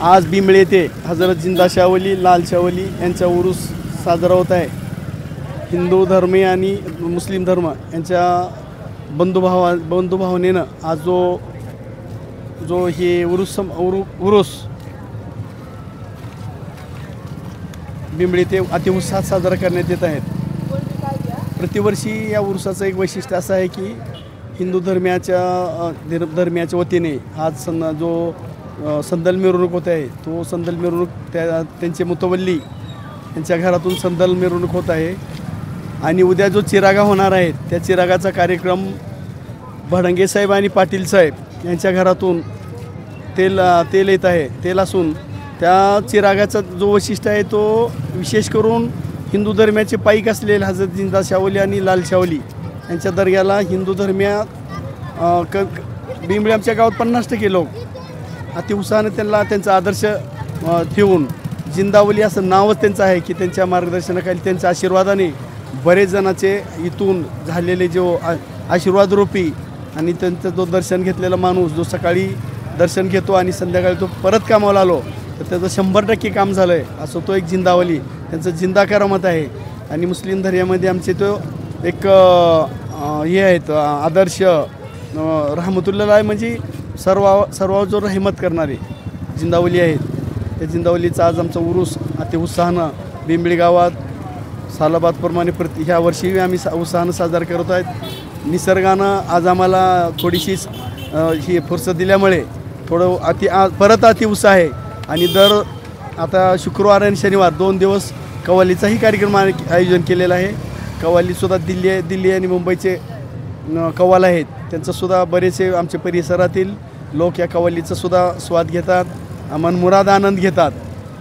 आज बिंबळे येथे हजरत जिंदा शावली लाल शावली यांचा उरूस साजरा होत आहे। हिंदू धर्मीय आणि मुस्लिम धर्म यांच्या बंधुभावनेनं आज जो हे उरूस बिंबळे येथे अतिउत्साहात साजरा करण्यात येत आहेत। प्रतिवर्षी या उरुसाचं एक वैशिष्ट्य असं आहे की हिंदू धर्मियाच्या वतीने आज संदल मिरवणूक होत आहे। तो संदल मिरवणूक त्यांचे मुतवल्ली यांच्या घरातून संदल मिरवणूक होत आहे आणि उद्या जो चिरागा होणार आहे त्या चिरागाचा कार्यक्रम भडंगे साहेब आणि पाटील साहेब यांच्या घरातून तेल येत आहे। तेल असून त्या चिरागाचा जो वैशिष्ट्य आहे तो विशेष करून हिंदू धर्माचे पाईक असलेले हजरत जिंदा शावली आणि लाल शावली यांच्या दर्ग्याला हिंदू धर्मीय बिंबळे आमच्या गावात 50% लोक अतिउत्साहाने त्यांचा आदर्श ठेवून जिंदावली असं नावच त्यांचं आहे की त्यांच्या मार्गदर्शनाखाली त्यांच्या आशीर्वादाने बरेच जणांचे इथून झालेले जो आशीर्वादरूपी आणि त्यांचं जो दर्शन घेतलेला माणूस जो सकाळी दर्शन घेतो आणि संध्याकाळी तो परत कामाला आलो तर त्याचं 100% काम झालं आहे असं तो एक जिंदावली त्यांचं जिंदा करामत आहे। आणि मुस्लिम धर्मामध्ये आमचे तो एक हे आहेत आदर्श रहमतुल्लाह म्हणजे सर्व जो रहमत करणारे जिंदावली आहेत। त्या जिंदावलीचा आज आमचा उरूस अतिउत्साहानं बिंबळे गावात सालाबादप्रमाणे ह्या वर्षी आम्ही उत्साहानं साजरा करत आहेत। निसर्गानं आज आम्हाला थोडीशी ही फुरसत दिल्यामुळे थोडं परत अतिउत्साह आहे आणि आता शुक्रवार आणि शनिवार 2 दिवस कव्वालीचाही कार्यक्रम आयोजन केलेला आहे। कव्वालीसुद्धा दिल्ली आणि मुंबईचे कव्वाल आहेत त्यांचंसुद्धा बरेचसे आमच्या परिसरातील लोक या कव्वालीचासुद्धा स्वाद घेतात मनमुराद आनंद घेतात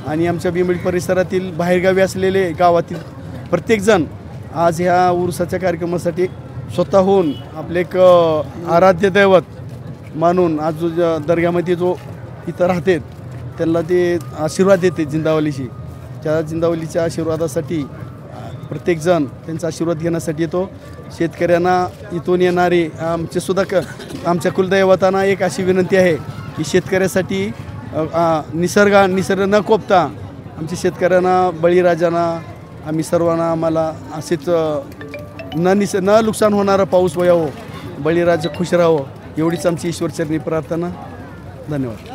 आणि आमच्या बिंबळे परिसरातील बाहेरगावी असलेले गावातील प्रत्येकजण आज ह्या उरुसाच्या कार्यक्रमासाठी स्वतःहून आपले एक आराध्य दैवत मानून आज जो दर्ग्यामध्ये जो इथं राहते त्यांना ते आशीर्वाद देते जिंदावलीशी त्या जिंदावलीच्या आशीर्वादासाठी प्रत्येकजण त्यांचा आशीर्वाद घेण्यासाठी येतो। शेतकऱ्यांना इथून येणारे आमच्या कुलदैवतांना एक अशी विनंती आहे की शेतकऱ्यासाठी निसर्ग न कोपता आमच्या शेतकऱ्यांना बळीराजांना आम्ही सर्वांना आम्हाला असेच न नुकसान होणारा पाऊस व्हावं बळीराजा खुश राहावं एवढीच आमची ईश्वरचरणी प्रार्थना। धन्यवाद।